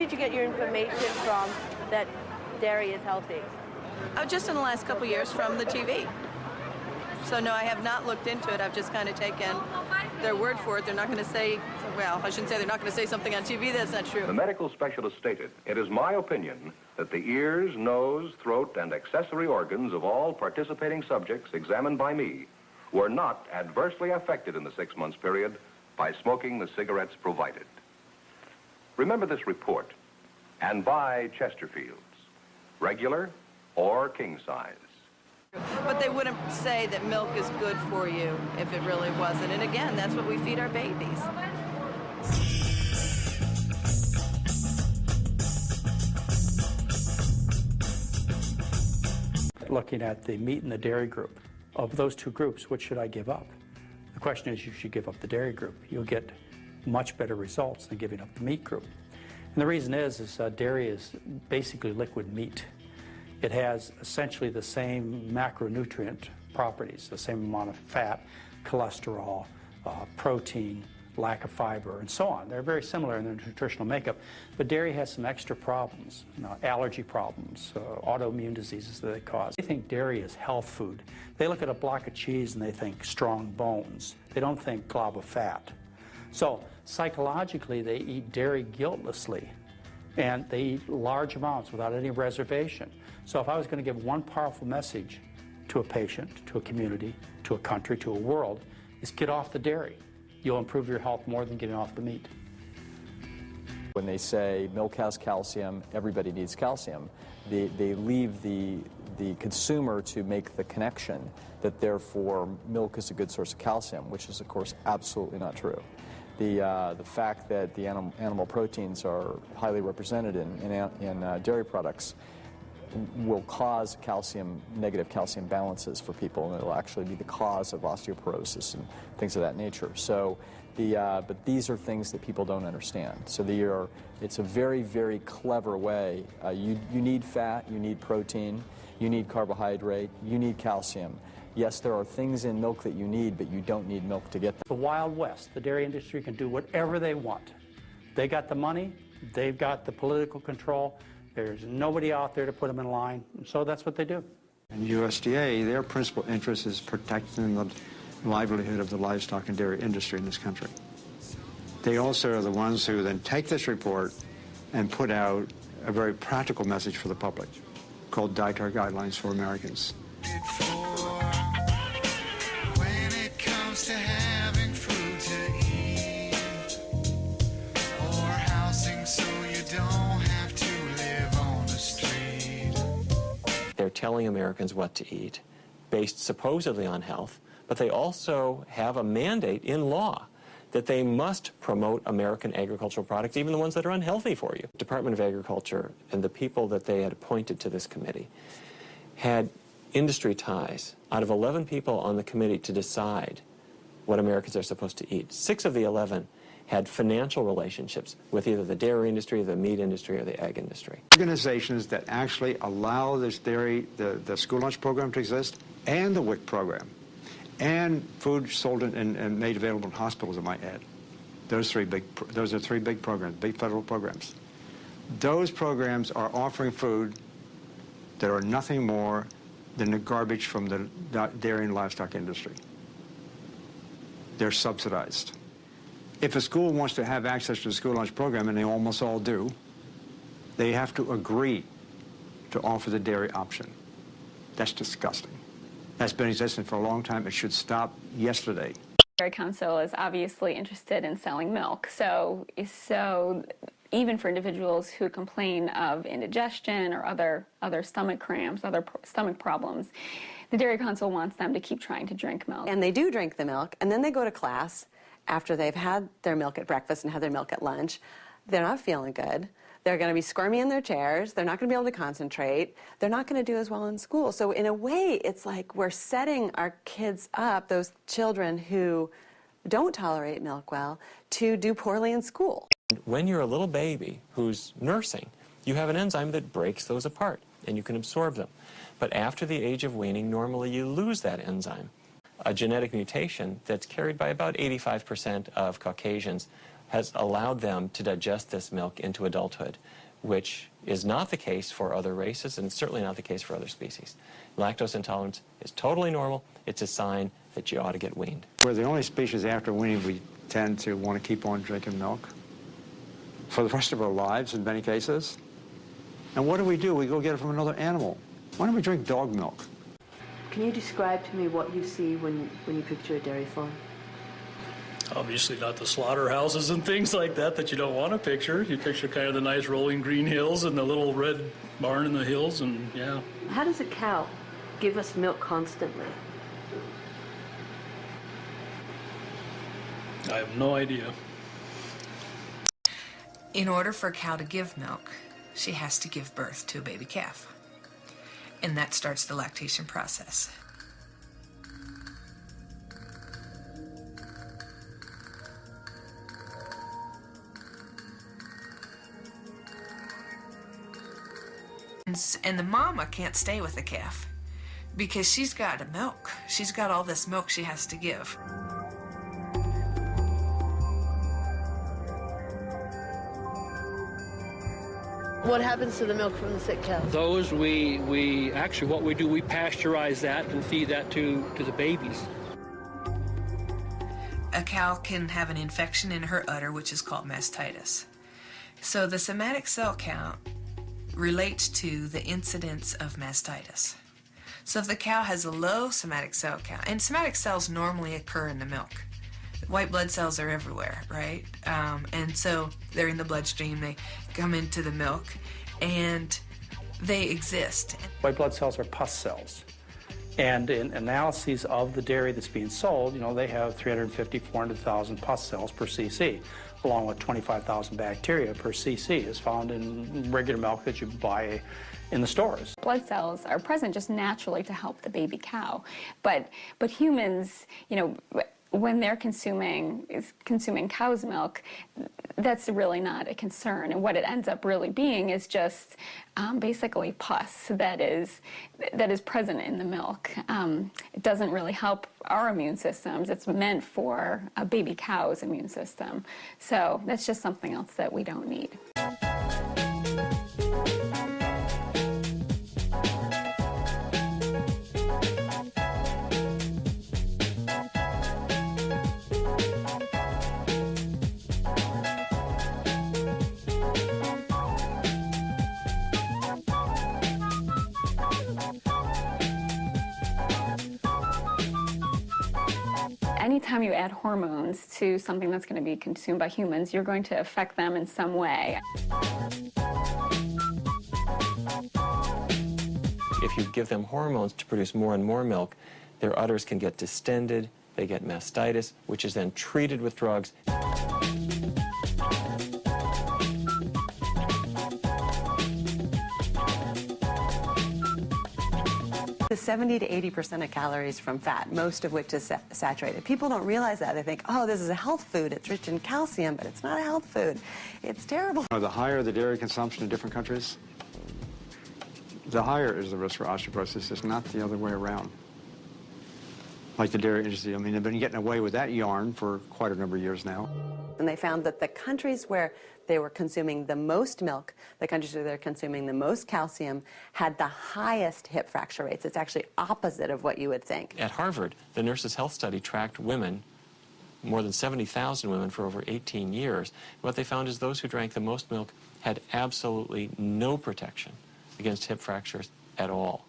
Did you get your information from that dairy is healthy? Oh, just in the last couple years from the TV. So no, I have not looked into it. I've just kind of taken their word for it. They're not going to say, well, I shouldn't say they're not going to say something on TV that's not true. The medical specialist stated, "It is my opinion that the ears, nose, throat, and accessory organs of all participating subjects examined by me were not adversely affected in the 6 months period by smoking the cigarettes provided." Remember this report and buy Chesterfields, regular or king size. But they wouldn't say that milk is good for you if it really wasn't. And again, that's what we feed our babies. Looking at the meat and the dairy group, of those two groups, which should I give up? The question is, you should give up the dairy group. You'll get much better results than giving up the meat group. And the reason is dairy is basically liquid meat. It has essentially the same macronutrient properties, the same amount of fat, cholesterol, protein, lack of fiber, and so on. They're very similar in their nutritional makeup, but dairy has some extra problems, allergy problems, autoimmune diseases that they cause. They think dairy is health food. They look at a block of cheese and they think strong bones. They don't think glob of fat. So psychologically, they eat dairy guiltlessly, and they eat large amounts without any reservation. So if I was going to give one powerful message to a patient, to a community, to a country, to a world, is get off the dairy. You'll improve your health more than getting off the meat. When they say milk has calcium, everybody needs calcium, they leave the consumer to make the connection that therefore milk is a good source of calcium, which is of course absolutely not true. The fact that the animal proteins are highly represented in dairy products will cause negative calcium balances for people, and it'll actually be the cause of osteoporosis and things of that nature. So, but these are things that people don't understand. So it's a very, very clever way. You need fat, you need protein, you need carbohydrate, you need calcium. Yes, there are things in milk that you need, but you don't need milk to get them. The Wild West, the dairy industry can do whatever they want. They got the money, they've got the political control. There's nobody out there to put them in line, so that's what they do. And USDA, their principal interest is protecting the livelihood of the livestock and dairy industry in this country. They also are the ones who then take this report and put out a very practical message for the public called Dietary Guidelines for Americans. When it comes to having food to eat or housing so you don't have to live on the street. They're telling Americans what to eat, based supposedly on health, but they also have a mandate in law that they must promote American agricultural products, even the ones that are unhealthy for you. Department of Agriculture and the people that they had appointed to this committee had industry ties. Out of 11 people on the committee to decide what Americans are supposed to eat, 6 of the 11 had financial relationships with either the dairy industry, the meat industry, or the egg industry. Organizations that actually allow this dairy, the school lunch program to exist, and the WIC program, and food sold and made available in hospitals, I might add. Those are three big programs, big federal programs. Those programs are offering food that are nothing more than the garbage from the dairy and livestock industry. They're subsidized. If a school wants to have access to the school lunch program, and they almost all do, they have to agree to offer the dairy option. That's disgusting. That's been existing for a long time. It should stop yesterday. The Dairy Council is obviously interested in selling milk. So even for individuals who complain of indigestion or other stomach cramps, other stomach problems, the Dairy Council wants them to keep trying to drink milk. And they do drink the milk, and then they go to class after they've had their milk at breakfast and had their milk at lunch. They're not feeling good. They're going to be squirmy in their chairs. They're not going to be able to concentrate. They're not going to do as well in school. So in a way, it's like we're setting our kids up, those children who don't tolerate milk well, to do poorly in school. When you're a little baby who's nursing, you have an enzyme that breaks those apart, and you can absorb them. But after the age of weaning, normally you lose that enzyme. A genetic mutation that's carried by about 85% of Caucasians has allowed them to digest this milk into adulthood, which is not the case for other races and certainly not the case for other species. Lactose intolerance is totally normal. It's a sign that you ought to get weaned. We're the only species after weaning we tend to want to keep on drinking milk for the rest of our lives in many cases. And what do? We go get it from another animal. Why don't we drink dog milk? Can you describe to me what you see when you picture a dairy farm? Obviously not the slaughterhouses and things like that you don't want to picture. You picture kind of the nice rolling green hills and the little red barn in the hills, and yeah. How does a cow give us milk constantly? I have no idea. In order for a cow to give milk, she has to give birth to a baby calf. And that starts the lactation process. And the mama can't stay with the calf because she's got to milk. She's got all this milk she has to give. What happens to the milk from the sick cows? Those we actually what we do, we pasteurize that and feed that to the babies. A cow can have an infection in her udder, which is called mastitis. So the somatic cell count relates to the incidence of mastitis. So if the cow has a low somatic cell count, and somatic cells normally occur in the milk. White blood cells are everywhere, right? And so they're in the bloodstream, they come into the milk, and they exist. White blood cells are pus cells. And in analyses of the dairy that's being sold, they have 350, 400,000 pus cells per cc, along with 25,000 bacteria per cc is found in regular milk that you buy in the stores. Blood cells are present just naturally to help the baby cow. But humans, when they're consuming cow's milk, that's really not a concern. And what it ends up really being is just basically pus that is present in the milk. It doesn't really help our immune systems. It's meant for a baby cow's immune system. So that's just something else that we don't need. Anytime you add hormones to something that's going to be consumed by humans, you're going to affect them in some way. If you give them hormones to produce more and more milk, their udders can get distended, they get mastitis, which is then treated with drugs. The 70 to 80% of calories from fat, most of which is saturated. People don't realize that. They think, oh, this is a health food. It's rich in calcium, but it's not a health food. It's terrible. The higher the dairy consumption in different countries, the higher is the risk for osteoporosis. It's not the other way around. Like the dairy industry, they've been getting away with that yarn for quite a number of years now. And they found that the countries where they were consuming the most milk, the countries where they're consuming the most calcium, had the highest hip fracture rates. It's actually opposite of what you would think. At Harvard, the Nurses' Health Study tracked women, more than 70,000 women for over 18 years. What they found is those who drank the most milk had absolutely no protection against hip fractures at all.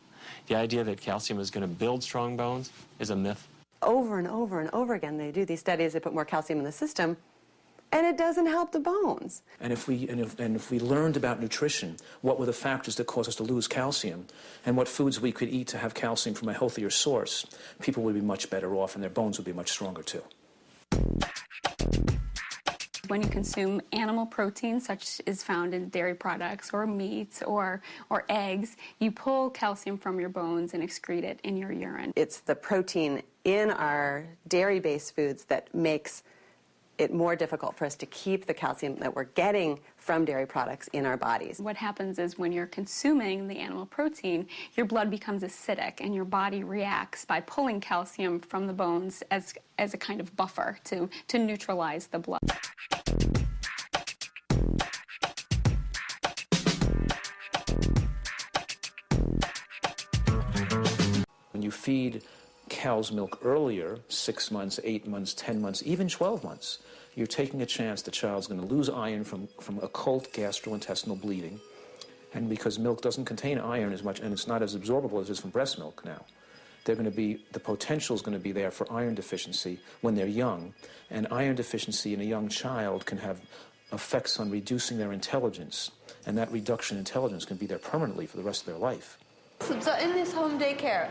The idea that calcium is going to build strong bones is a myth. Over and over and over again, they do these studies, they put more calcium in the system, and it doesn't help the bones. And if we learned about nutrition, what were the factors that cause us to lose calcium, and what foods we could eat to have calcium from a healthier source, people would be much better off and their bones would be much stronger too. When you consume animal protein, such as found in dairy products or meats or eggs, you pull calcium from your bones and excrete it in your urine. It's the protein in our dairy-based foods that makes it more difficult for us to keep the calcium that we're getting from dairy products in our bodies. What happens is when you're consuming the animal protein, your blood becomes acidic and your body reacts by pulling calcium from the bones as a kind of buffer to neutralize the blood. When you feed cow's milk earlier, 6 months, 8 months, 10 months, even 12 months, you're taking a chance the child's going to lose iron from occult gastrointestinal bleeding. And because milk doesn't contain iron as much, and it's not as absorbable as it is from breast milk now, the potential is going to be there for iron deficiency when they're young. And iron deficiency in a young child can have effects on reducing their intelligence. And that reduction in intelligence can be there permanently for the rest of their life. So in this home daycare,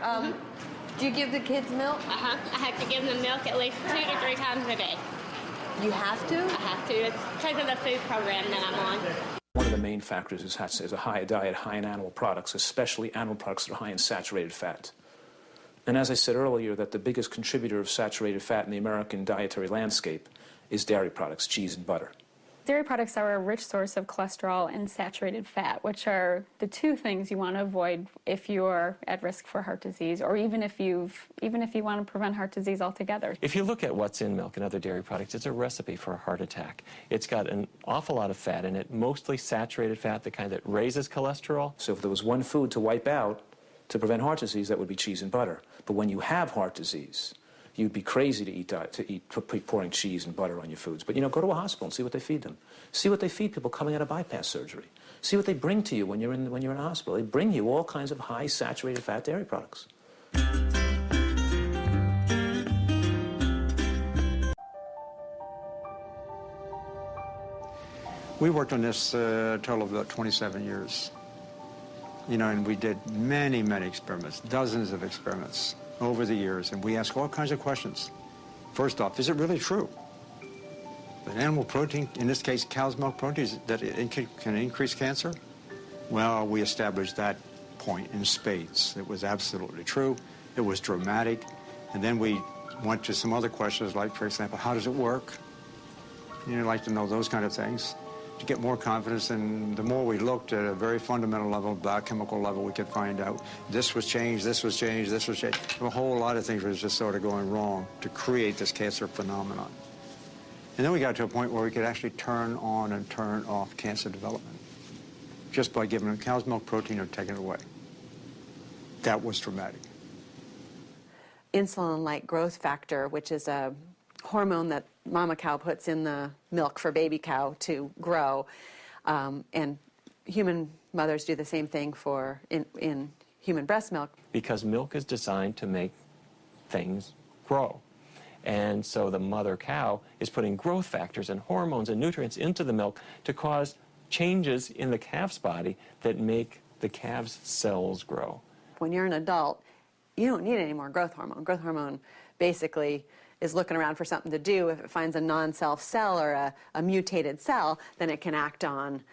do you give the kids milk? I have to give them milk at least 2 to 3 times a day. You have to? I have to. It's because of the food program that I'm on. One of the main factors is a high diet high in animal products, especially animal products that are high in saturated fat. And as I said earlier, that the biggest contributor of saturated fat in the American dietary landscape is dairy products, cheese and butter. Dairy products are a rich source of cholesterol and saturated fat, which are the two things you want to avoid if you're at risk for heart disease, or even if you want to prevent heart disease altogether. If you look at what's in milk and other dairy products, it's a recipe for a heart attack. It's got an awful lot of fat in it, mostly saturated fat, the kind that raises cholesterol. So if there was one food to wipe out to prevent heart disease, that would be cheese and butter. But when you have heart disease, you'd be crazy to eat pouring cheese and butter on your foods. But, go to a hospital and see what they feed them. See what they feed people coming out of bypass surgery. See what they bring to you when you're in a hospital. They bring you all kinds of high saturated fat dairy products. We worked on this a total of about 27 years. And we did many, many experiments, dozens of experiments over the years, and we ask all kinds of questions. First off, is it really true that animal protein, in this case cow's milk protein, that it can increase cancer? Well, we established that point in spades. It was absolutely true. It was dramatic. And then we went to some other questions, like, for example, how does it work? You'd like to know those kind of things to get more confidence, and the more we looked at a very fundamental level, biochemical level, we could find out this was changed, this was changed, this was changed. A whole lot of things was just sort of going wrong to create this cancer phenomenon. And then we got to a point where we could actually turn on and turn off cancer development just by giving them cow's milk protein or taking it away. That was dramatic. Insulin-like growth factor, which is a hormone that mama cow puts in the milk for baby cow to grow, and human mothers do the same thing in human breast milk. Because milk is designed to make things grow. And so the mother cow is putting growth factors and hormones and nutrients into the milk to cause changes in the calf's body that make the calf's cells grow. When you're an adult, you don't need any more growth hormone. Growth hormone basically is looking around for something to do. If it finds a non-self cell or a mutated cell, then it can act on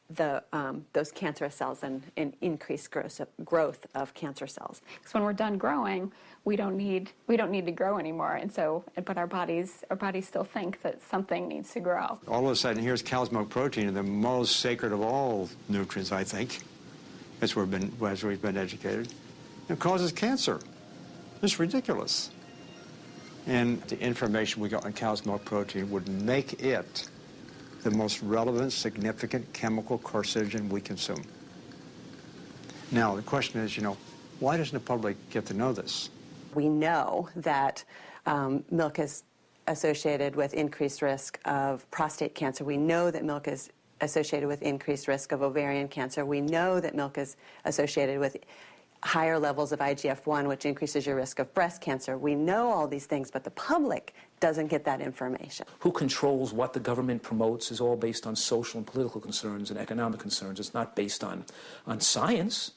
those cancerous cells and increase growth of cancer cells. Because when we're done growing, we don't need to grow anymore, and so but our bodies still think that something needs to grow. All of a sudden, here's cow's milk protein, the most sacred of all nutrients, I think, as we've been educated. It causes cancer. It's ridiculous. And the information we got on cow's milk protein would make it the most relevant, significant chemical carcinogen we consume. Now, the question is, why doesn't the public get to know this? We know that milk is associated with increased risk of prostate cancer. We know that milk is associated with increased risk of ovarian cancer. We know that milk is associated with higher levels of IGF-1, which increases your risk of breast cancer. We know all these things, but the public doesn't get that information. Who controls what the government promotes is all based on social and political concerns and economic concerns. It's not based on science.